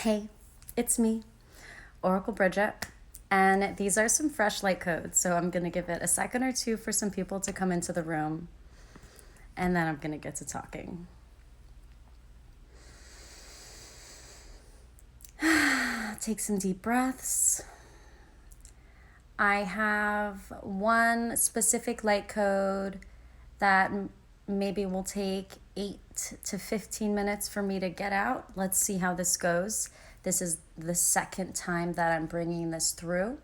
Hey, it's me, Oracle Brigette, and these are some fresh light codes. So I'm going to give it a second or two for some people to come into the room, and then I'm going to get to talking. Take some deep breaths. I have one specific light code that maybe will take 8 to 15 minutes for me to get out. Let's see how this goes. This is the second time that I'm bringing this through.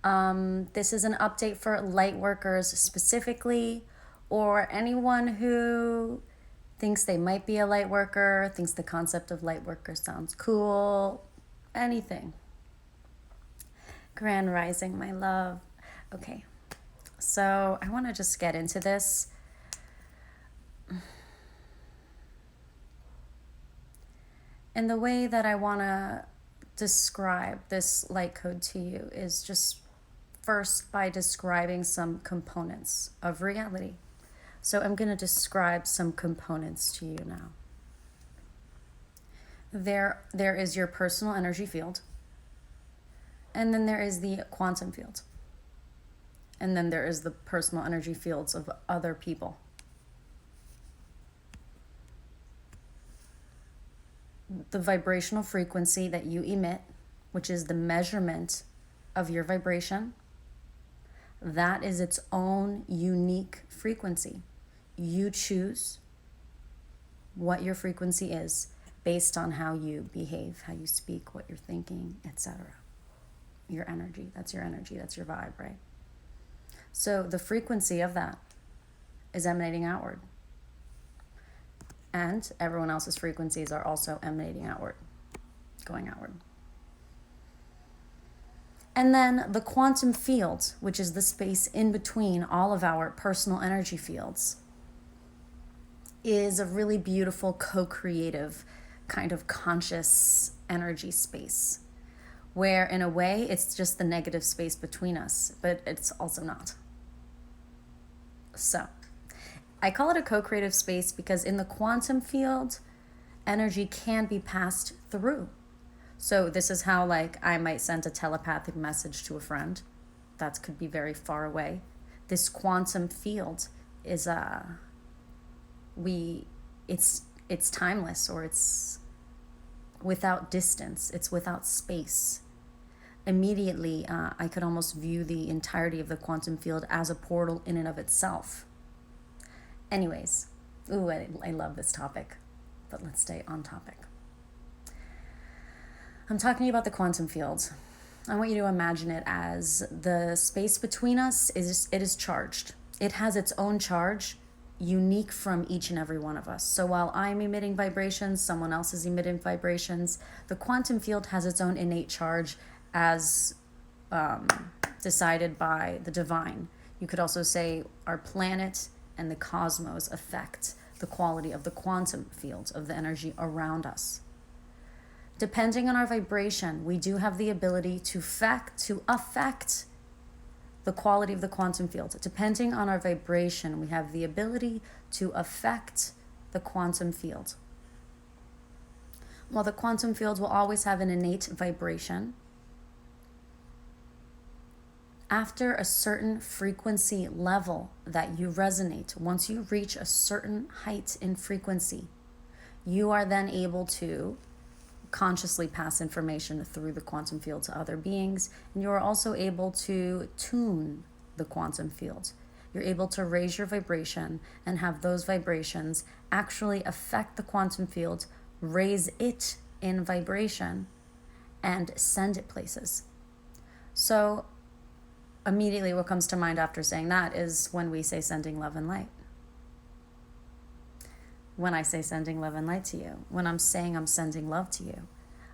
This is an update for Lightworkers specifically, or anyone who thinks they might be a Lightworker, thinks the concept of Lightworker sounds cool, anything. Grand Rising, my love. Okay, so I want to just get into this. And the way that I want to describe this light code to you is just first by describing some components of reality. So I'm going to describe some components to you now. There is your personal energy field. And then there is the quantum field. And then there is the personal energy fields of other people. The vibrational frequency that you emit, which is the measurement of your vibration, that is its own unique frequency. You choose what your frequency is based on how you behave, how you speak, what you're thinking, etc. Your energy, that's your vibe, right? So the frequency of that is emanating outward. And everyone else's frequencies are also emanating outward, going outward. And then the quantum field, which is the space in between all of our personal energy fields, is a really beautiful co-creative kind of conscious energy space, where in a way it's just the negative space between us, but it's also not. So I call it a co-creative space because in the quantum field, energy can be passed through. So this is how, like, I might send a telepathic message to a friend that could be very far away. This quantum field is it's timeless, or it's without distance, it's without space. Immediately, I could almost view the entirety of the quantum field as a portal in and of itself. Anyways, I love this topic, but let's stay on topic. I'm talking about the quantum field. I want you to imagine it as the space between us is charged. It has its own charge, unique from each and every one of us. So while I'm emitting vibrations, someone else is emitting vibrations, the quantum field has its own innate charge as decided by the divine. You could also say our planet and the cosmos affect the quality of the quantum field of the energy around us. Depending on our vibration, we do have the ability to affect the quality of the quantum field. Depending on our vibration, we have the ability to affect the quantum field. While the quantum field will always have an innate vibration, after a certain frequency level that you resonate, once you reach a certain height in frequency, you are then able to consciously pass information through the quantum field to other beings, and you are also able to tune the quantum field. You're able to raise your vibration and have those vibrations actually affect the quantum field, raise it in vibration, and send it places. So immediately what comes to mind after saying that is when we say sending love and light. When I say sending love and light to you, when I'm saying I'm sending love to you,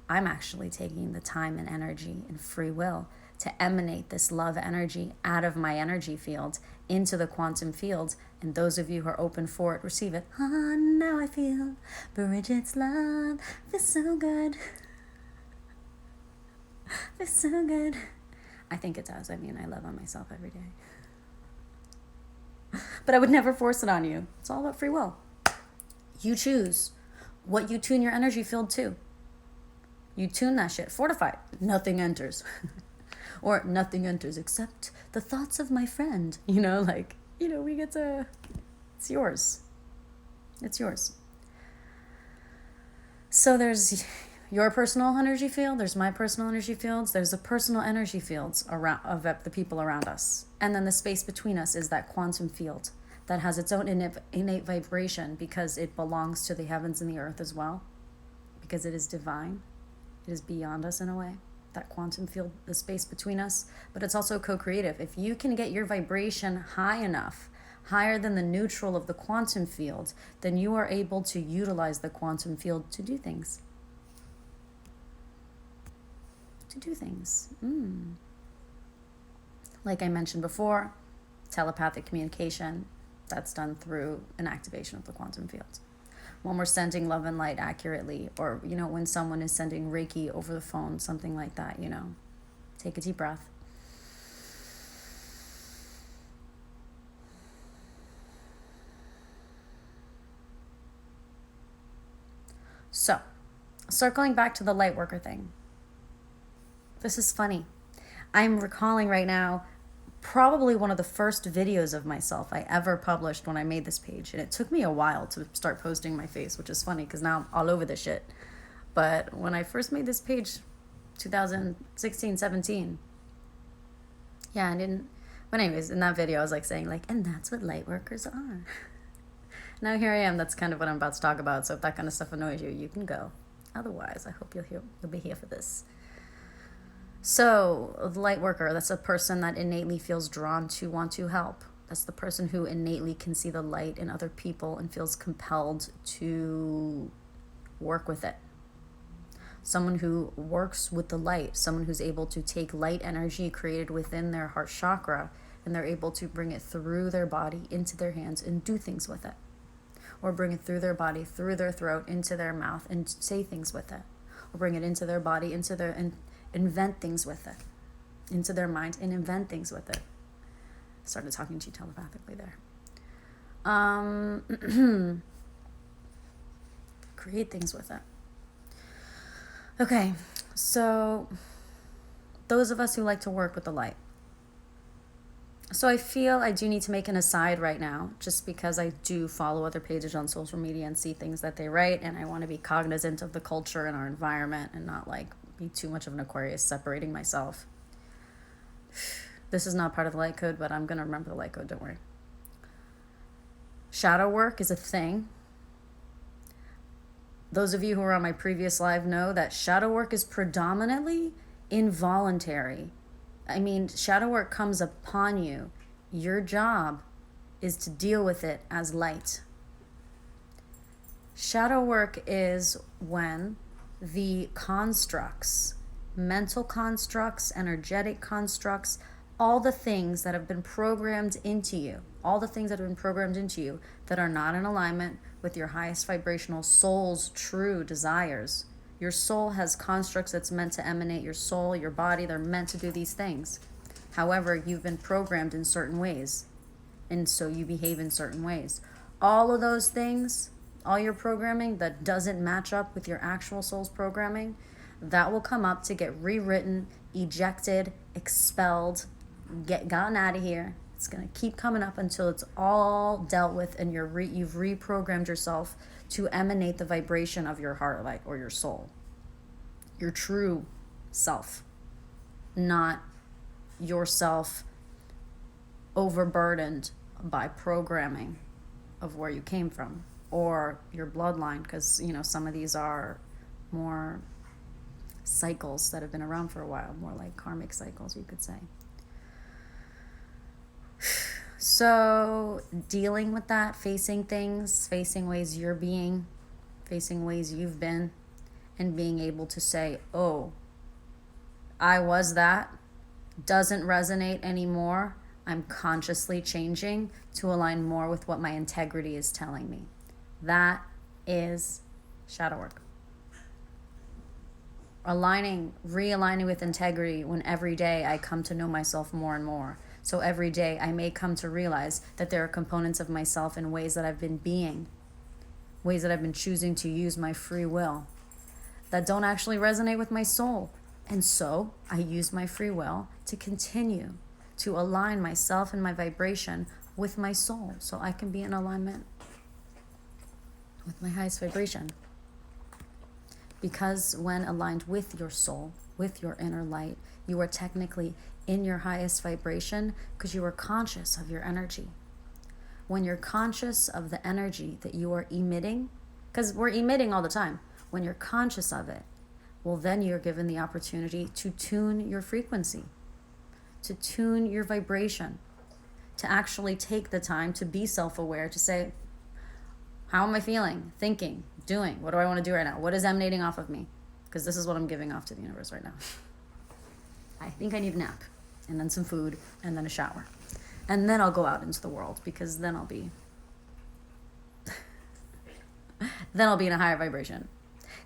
I'm actually taking the time and energy and free will to emanate this love energy out of my energy field into the quantum field. And those of you who are open for it, receive it. Oh, now I feel Bridget's love. Feels so good. Feels so good. I think it does. I mean, I love on myself every day. But I would never force it on you. It's all about free will. You choose what you tune your energy field to. You tune that shit. Fortified. Nothing enters. Or nothing enters except the thoughts of my friend. You know, like, you know, we get to... It's yours. It's yours. So there's your personal energy field. There's my personal energy fields. There's the personal energy fields around of the people around us. And then the space between us is that quantum field that has its own innate vibration because it belongs to the heavens and the earth as well. Because it is divine. It is beyond us in a way. That quantum field, the space between us. But it's also co-creative. If you can get your vibration high enough, higher than the neutral of the quantum field, then you are able to utilize the quantum field to do things. To do things. Like I mentioned before, telepathic communication, that's done through an activation of the quantum field. When we're sending love and light accurately, or, you know, when someone is sending Reiki over the phone, something like that, you know, take a deep breath. So, circling back to the Lightworker thing. This is funny. I'm recalling right now probably one of the first videos of myself I ever published when I made this page. And it took me a while to start posting my face, which is funny because now I'm all over this shit. But when I first made this page, 2016, 17, yeah, I didn't... But anyways, in that video, I was like saying like, and that's what Lightworkers are. Now here I am. That's kind of what I'm about to talk about. So if that kind of stuff annoys you, you can go. Otherwise, I hope you'll be here for this. So the Lightworker, that's a person that innately feels drawn to want to help. That's the person who innately can see the light in other people and feels compelled to work with it. Someone who works with the light, someone who's able to take light energy created within their heart chakra, and they're able to bring it through their body into their hands and do things with it. Or bring it through their body, through their throat, into their mouth, and say things with it. Or bring it into their body, into their... and invent things with it. Into their mind, and invent things with it. Started talking to you telepathically there. Create things with it. Okay, so those of us who like to work with the light. So I feel I do need to make an aside right now, just because I do follow other pages on social media and see things that they write, and I want to be cognizant of the culture and our environment and not like be too much of an Aquarius separating myself. This is not part of the light code, but I'm going to remember the light code, don't worry. Shadow work is a thing. Those of you who were on my previous live know that shadow work is predominantly involuntary. I mean, shadow work comes upon you. Your job is to deal with it as light. Shadow work is when the constructs, mental constructs, energetic constructs, all the things that have been programmed into you, that are not in alignment with your highest vibrational soul's true desires. Your soul has constructs that's meant to emanate your soul, your body. They're meant to do these things. However, you've been programmed in certain ways, and so you behave in certain ways. All of those things, all your programming that doesn't match up with your actual soul's programming, that will come up to get rewritten, ejected, expelled, gotten out of here. It's going to keep coming up until it's all dealt with and you've reprogrammed yourself to emanate the vibration of your heart light or your soul. Your true self. Not yourself overburdened by programming of where you came from or your bloodline, because, you know, some of these are more cycles that have been around for a while, more like karmic cycles, you could say. So dealing with that, facing things, facing ways you're being, facing ways you've been, and being able to say, oh, I was that, doesn't resonate anymore. I'm consciously changing to align more with what my integrity is telling me. That is shadow work. Realigning with integrity when every day I come to know myself more and more. So every day I may come to realize that there are components of myself in ways that I've been being, ways that I've been choosing to use my free will, that don't actually resonate with my soul. And so I use my free will to continue to align myself and my vibration with my soul so I can be in alignment with my highest vibration. Because when aligned with your soul, with your inner light, you are technically in your highest vibration because you are conscious of your energy. When you're conscious of the energy that you are emitting, because we're emitting all the time, when you're conscious of it, well, then you're given the opportunity to tune your frequency, to tune your vibration, to actually take the time to be self-aware, to say, how am I feeling, thinking, doing? What do I want to do right now? What is emanating off of me? Because this is what I'm giving off to the universe right now. I think I need a nap, and then some food, and then a shower. And then I'll go out into the world, because then I'll be in a higher vibration.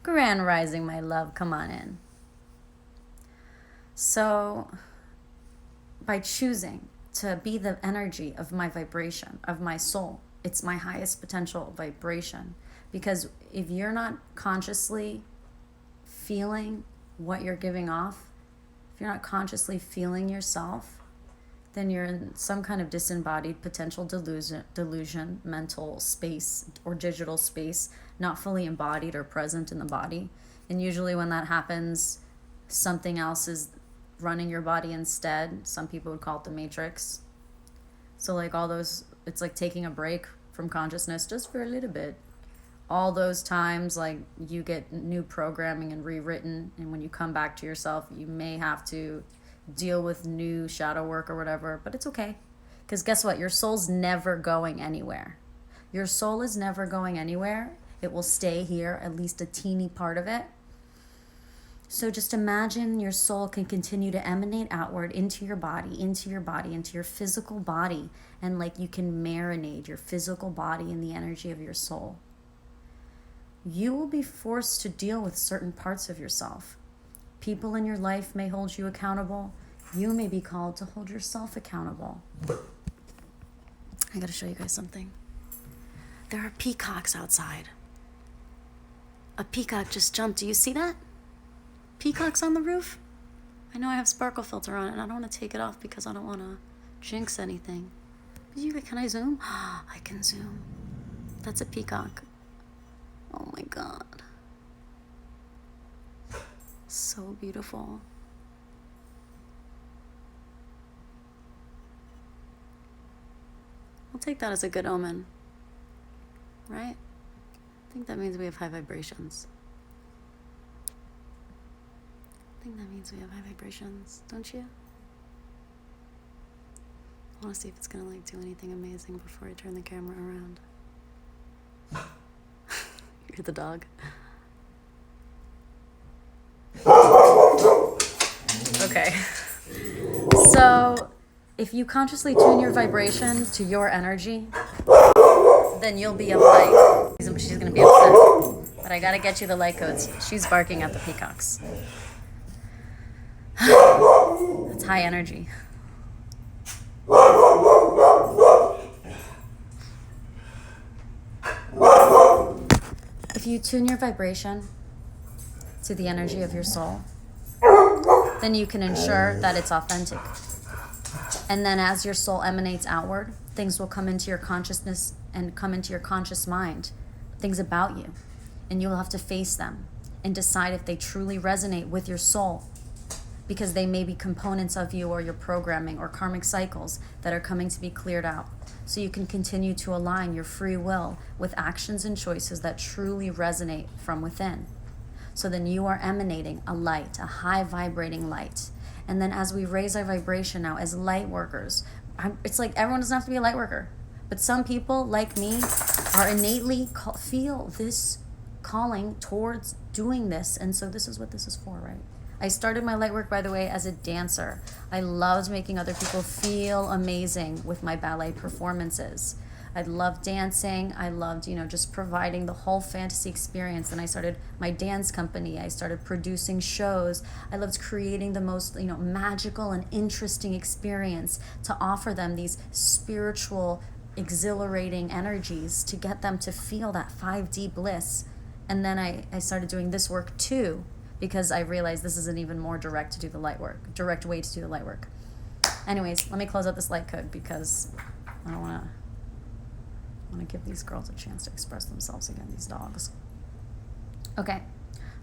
Grand rising, my love, come on in. So by choosing to be the energy of my vibration, of my soul, it's my highest potential vibration. Because if you're not consciously feeling what you're giving off, if you're not consciously feeling yourself, then you're in some kind of disembodied potential delusion, mental space or digital space, not fully embodied or present in the body. And usually when that happens, something else is running your body instead. Some people would call it the matrix. So like all those, it's like taking a break from consciousness just for a little bit. All those times like you get new programming and rewritten, and when you come back to yourself, you may have to deal with new shadow work or whatever, but it's okay. Because guess what? Your soul's never going anywhere. Your soul is never going anywhere. It will stay here, at least a teeny part of it. So just imagine your soul can continue to emanate outward into your body, into your physical body, and like you can marinate your physical body in the energy of your soul. You will be forced to deal with certain parts of yourself. People in your life may hold you accountable. You may be called to hold yourself accountable. I gotta show you guys something. There are peacocks outside. A peacock just jumped. Do you see that? Peacock's on the roof. I know I have sparkle filter on it, and I don't want to take it off because I don't want to jinx anything. But can I zoom? I can zoom. That's a peacock. Oh my God. So beautiful. I'll take that as a good omen, right? I think that means we have high vibrations. Don't you? I want to see if it's going to like do anything amazing before I turn the camera around. You're the dog. Okay. So, if you consciously tune your vibration to your energy, then you'll be of light. She's going to be upset. But I got to get you the light codes. She's barking at the peacocks. That's high energy. If you tune your vibration to the energy of your soul, then you can ensure that it's authentic. And then as your soul emanates outward, things will come into your consciousness and come into your conscious mind, things about you. And you'll have to face them and decide if they truly resonate with your soul, because they may be components of you or your programming or karmic cycles that are coming to be cleared out. So you can continue to align your free will with actions and choices that truly resonate from within. So then you are emanating a light, a high vibrating light. And then as we raise our vibration now as light workers, it's like everyone doesn't have to be a light worker, but some people like me are innately feel this calling towards doing this. And so this is what this is for, right? I started my light work, by the way, as a dancer. I loved making other people feel amazing with my ballet performances. I loved dancing. I loved, just providing the whole fantasy experience. And I started my dance company. I started producing shows. I loved creating the most, magical and interesting experience to offer them these spiritual, exhilarating energies to get them to feel that 5D bliss And then I started doing this work too, because I realized this is an even more direct way to do the light work. Anyways, let me close out this light code because I don't want to give these girls a chance to express themselves again, these dogs. Okay,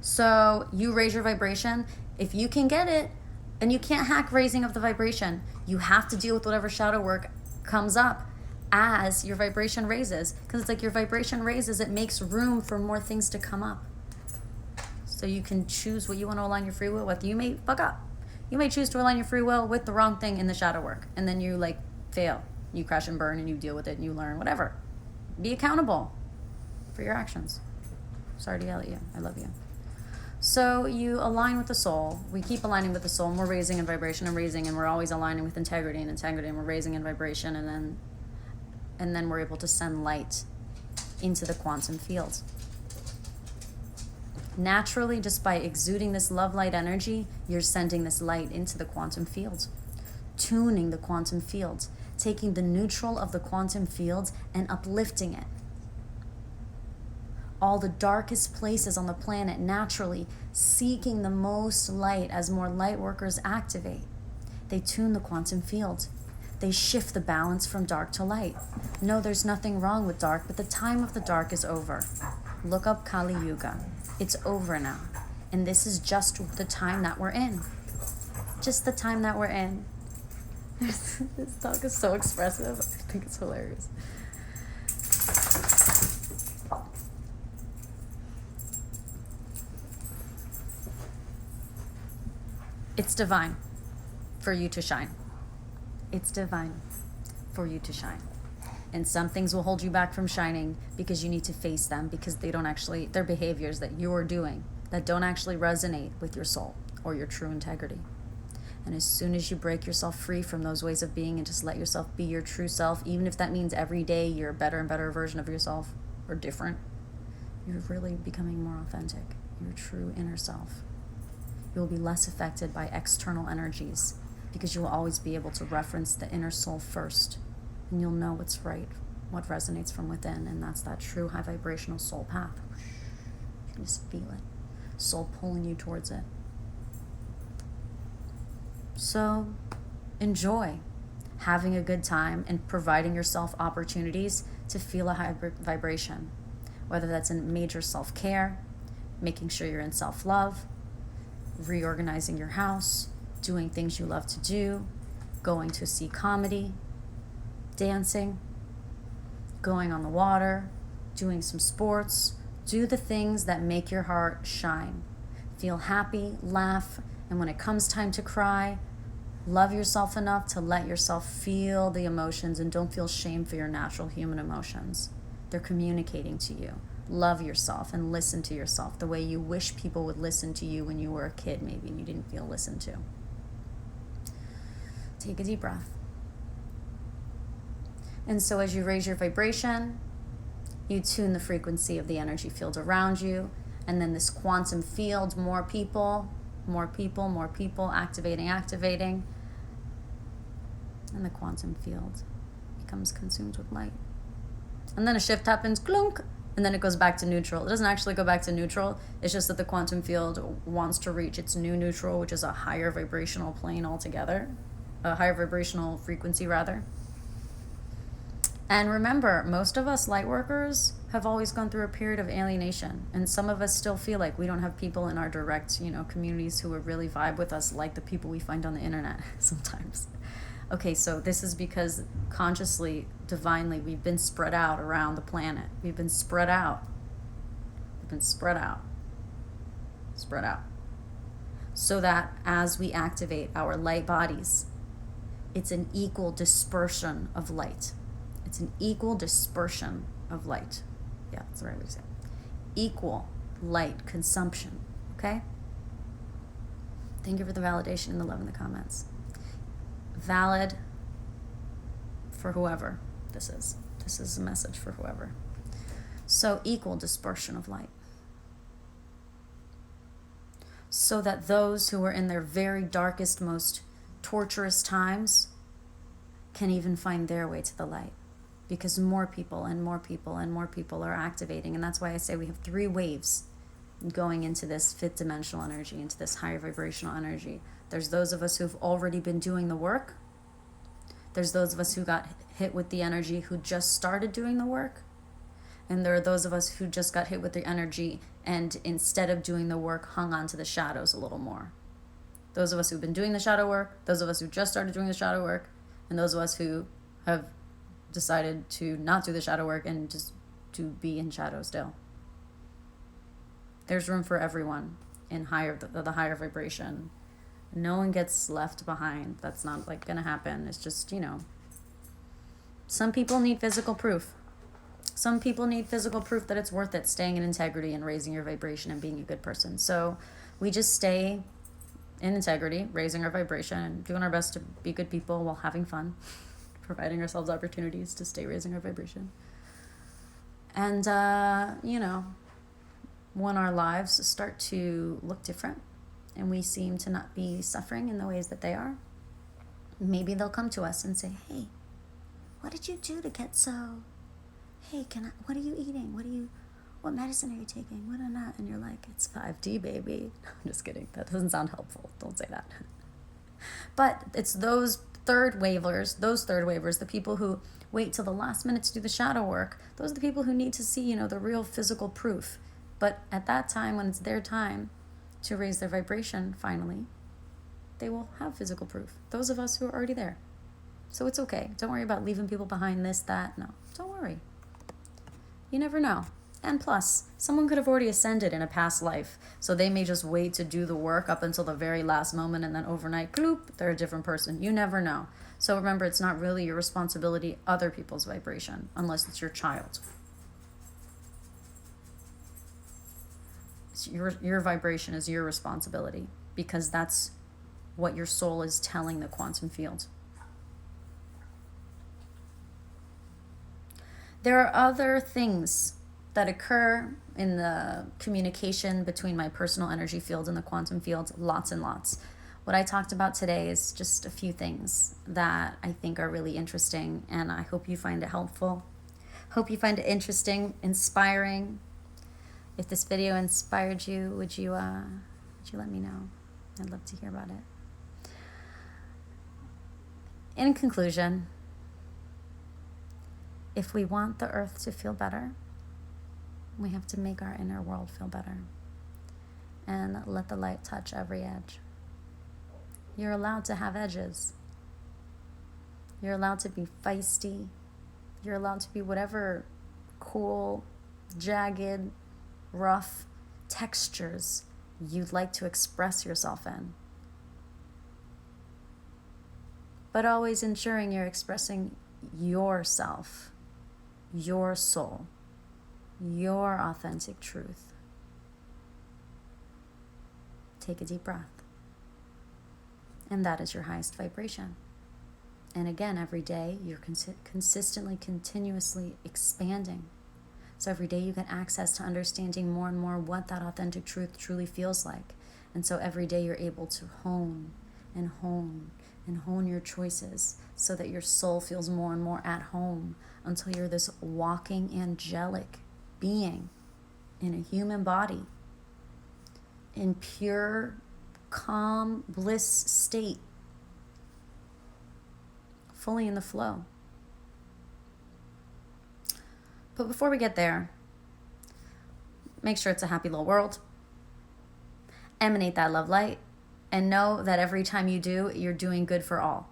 so you raise your vibration. If you can get it, and you can't hack raising of the vibration, you have to deal with whatever shadow work comes up as your vibration raises. Because it's like your vibration raises, it makes room for more things to come up. So you can choose what you want to align your free will with. You may fuck up. You may choose to align your free will with the wrong thing in the shadow work. And then you like fail. You crash and burn and you deal with it and you learn, whatever. Be accountable for your actions. Sorry to yell at you. I love you. So you align with the soul. We keep aligning with the soul, and we're raising in vibration and raising, and we're always aligning with integrity, and we're raising in vibration, and then we're able to send light into the quantum field. Naturally, just by exuding this love light energy, you're sending this light into the quantum field, tuning the quantum field, taking the neutral of the quantum field and uplifting it. All the darkest places on the planet naturally seeking the most light as more light workers activate. They tune the quantum field. They shift the balance from dark to light. No, there's nothing wrong with dark, but the time of the dark is over. Look up Kali Yuga. It's over now. And this is just the time that we're in. Just the time that we're in. This dog is so expressive. I think it's hilarious. It's divine for you to shine. It's divine for you to shine. And some things will hold you back from shining because you need to face them, because they're behaviors that you're doing that don't actually resonate with your soul or your true integrity. And as soon as you break yourself free from those ways of being and just let yourself be your true self, even if that means every day you're a better and better version of yourself or different, you're really becoming more authentic, your true inner self. You will be less affected by external energies because you will always be able to reference the inner soul first, and you'll know what's right, what resonates from within, and that's that true high vibrational soul path. You can just feel it, soul pulling you towards it. So enjoy having a good time and providing yourself opportunities to feel a high vibration, whether that's in major self-care, making sure you're in self-love, reorganizing your house, doing things you love to do, going to see comedy, dancing, going on the water, doing some sports. Do the things that make your heart shine. Feel happy, laugh, and when it comes time to cry, love yourself enough to let yourself feel the emotions and don't feel shame for your natural human emotions. They're communicating to you. Love yourself and listen to yourself the way you wish people would listen to you when you were a kid, maybe, and you didn't feel listened to. Take a deep breath. And so as you raise your vibration, you tune the frequency of the energy field around you, and then this quantum field, more people, activating, and the quantum field becomes consumed with light. And then a shift happens, clunk, and then it goes back to neutral. It doesn't actually go back to neutral. It's just that the quantum field wants to reach its new neutral, which is a higher vibrational plane altogether, a higher vibrational frequency, rather. And remember, most of us light workers have always gone through a period of alienation, and some of us still feel like we don't have people in our direct, communities who would really vibe with us like the people we find on the internet sometimes. Okay, so this is because consciously, divinely, we've been spread out around the planet. We've been spread out. So that as we activate our light bodies, it's an equal dispersion of light. It's an equal dispersion of light. Yeah, that's the right way to say it. Equal light consumption, okay? Thank you for the validation and the love in the comments. Valid for whoever this is. This is a message for whoever. So equal dispersion of light. So that those who are in their very darkest, most torturous times can even find their way to the light. because more people and more people and more people are activating. And that's why I say we have 3 waves going into this 5th dimensional energy, into this higher vibrational energy. There's those of us who've already been doing the work. There's those of us who got hit with the energy who just started doing the work. And there are those of us who just got hit with the energy and instead of doing the work, hung on to the shadows a little more. Those of us who've been doing the shadow work, those of us who just started doing the shadow work, and those of us who have decided to not do the shadow work and just to be in shadow still. There's room for everyone in the higher vibration. No one gets left behind. That's not like gonna happen. It's just, some people need physical proof. Some people need physical proof that it's worth it, staying in integrity and raising your vibration and being a good person. So we just stay in integrity, raising our vibration and doing our best to be good people while having fun, providing ourselves opportunities to stay raising our vibration. And, when our lives start to look different and we seem to not be suffering in the ways that they are, maybe they'll come to us and say, hey, what did you do to get so, hey, what are you eating? What medicine are you taking? What or not? And you're like, it's 5D, baby. I'm just kidding. That doesn't sound helpful. Don't say that. But it's those third waivers, the people who wait till the last minute to do the shadow work. Those are the people who need to see, the real physical proof. But at that time, when it's their time to raise their vibration, finally, they will have physical proof. Those of us who are already there. So it's okay. Don't worry about leaving people behind, this, that. No, don't worry. You never know. And plus, someone could have already ascended in a past life, so they may just wait to do the work up until the very last moment, and then overnight, gloop, they're a different person. You never know. So remember, it's not really your responsibility, other people's vibration, unless it's your child. Your vibration is your responsibility, because that's what your soul is telling the quantum field. There are other things that occur in the communication between my personal energy field and the quantum field, lots and lots. What I talked about today is just a few things that I think are really interesting, and I hope you find it helpful. Hope you find it interesting, inspiring. If this video inspired you, would you let me know? I'd love to hear about it. In conclusion, if we want the earth to feel better, we have to make our inner world feel better and let the light touch every edge. You're allowed to have edges. You're allowed to be feisty. You're allowed to be whatever cool, jagged, rough textures you'd like to express yourself in. But always ensuring you're expressing yourself, your soul, your authentic truth. Take a deep breath. And that is your highest vibration. And again, every day you're consistently, continuously expanding. So every day you get access to understanding more and more what that authentic truth truly feels like. And so every day you're able to hone and hone and hone your choices so that your soul feels more and more at home until you're this walking angelic being in a human body in pure, calm, bliss state, fully in the flow. But before we get there, make sure it's a happy little world. Emanate that love light, and know that every time you do, you're doing good for all.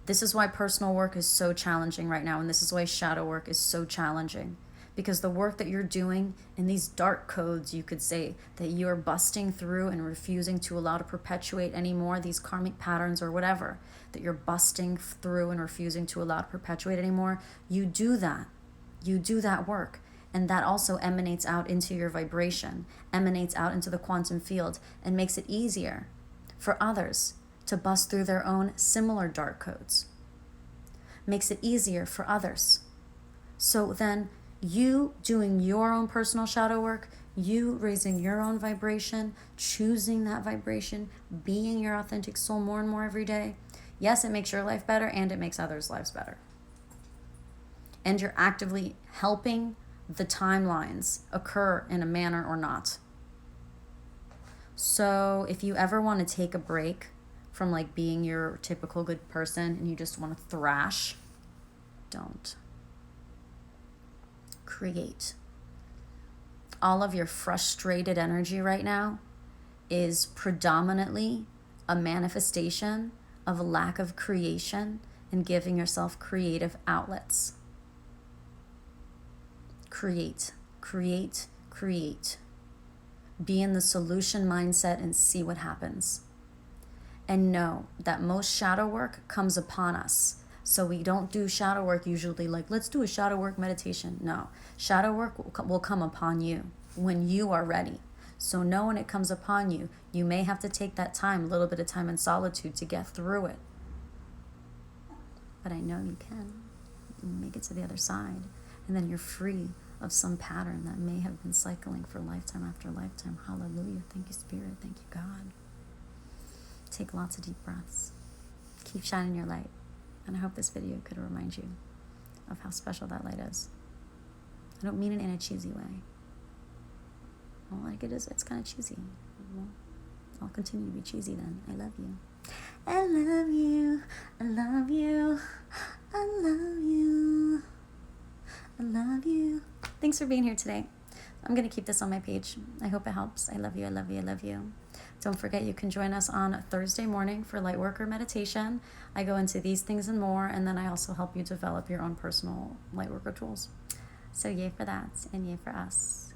This is why personal work is so challenging right now, and this is why shadow work is so challenging. Because the work that you're doing in these dark codes, you could say, that you're busting through and refusing to allow to perpetuate anymore, these karmic patterns or whatever, that you're busting through and refusing to allow to perpetuate anymore, you do that. You do that work. And that also emanates out into your vibration, emanates out into the quantum field, and makes it easier for others to bust through their own similar dark codes. Makes it easier for others. So then, you doing your own personal shadow work, you raising your own vibration, choosing that vibration, being your authentic soul more and more every day. Yes, it makes your life better and it makes others' lives better. and you're actively helping the timelines occur in a manner or not. So if you ever want to take a break from like being your typical good person and you just want to thrash, don't. Create. All of your frustrated energy right now is predominantly a manifestation of a lack of creation and giving yourself creative outlets. Create, create, create. Be in the solution mindset and see what happens. And know that most shadow work comes upon us. So we don't do shadow work usually like, let's do a shadow work meditation. No, shadow work will come upon you when you are ready. So know when it comes upon you, you may have to take that time, a little bit of time in solitude to get through it. But I know you can. You make it to the other side. And then you're free of some pattern that may have been cycling for lifetime after lifetime. Hallelujah. Thank you, Spirit. Thank you, God. Take lots of deep breaths. Keep shining your light. And I hope this video could remind you of how special that light is. I don't mean it in a cheesy way. Well, like it is, it's kind of cheesy. Well, I'll continue to be cheesy then. I love you. I love you. I love you. I love you. I love you. Thanks for being here today. I'm going to keep this on my page. I hope it helps. I love you. I love you. I love you. Don't forget you can join us on Thursday morning for Lightworker meditation. I go into these things and more, and then I also help you develop your own personal Lightworker tools. So yay for that, and yay for us.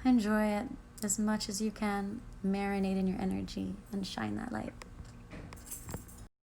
Enjoy it as much as you can. Marinate in your energy and shine that light.